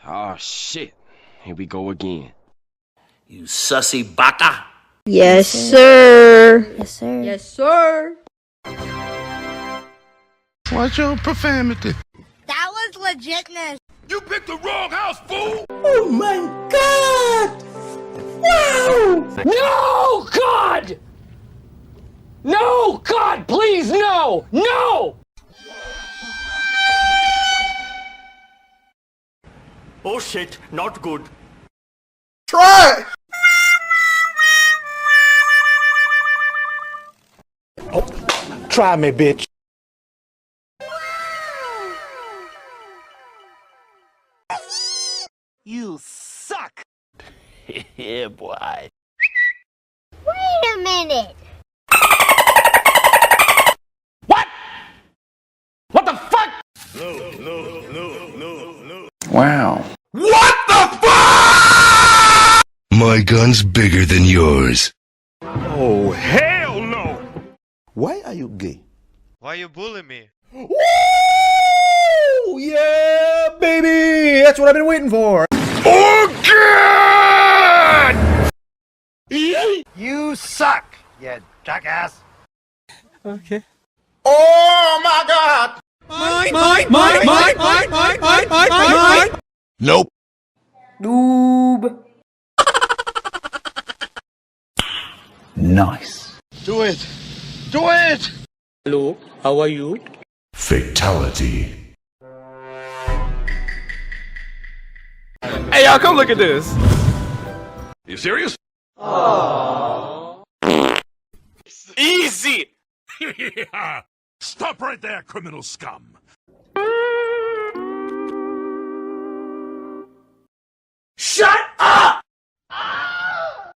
Oh, shit. Here we go again. You sussy baka. Yes, sir. Yes, sir. Yes, sir. What's your profanity? That was legitness. You picked the wrong house, fool! Oh my God! Wow! No, God! No, God, please, no! No! Oh shit, not good. Try! Oh, try me, bitch. You suck. Yeah, boy. Wait a minute. What? What the fuck? No. Wow. What the fuck? My gun's bigger than yours. Oh, hell no! Why are you gay? Why you bully me? Woo! Yeah, baby! That's what I've been waiting for. Oh, God! You suck, you jackass. Okay. Oh my God! Mine! Nope. Noob. Nice. Do it! Do it! Hello, how are you? Fatality. Hey, y'all, come look at this. You serious? Easy! Yeah. Stop right there, criminal scum. Shut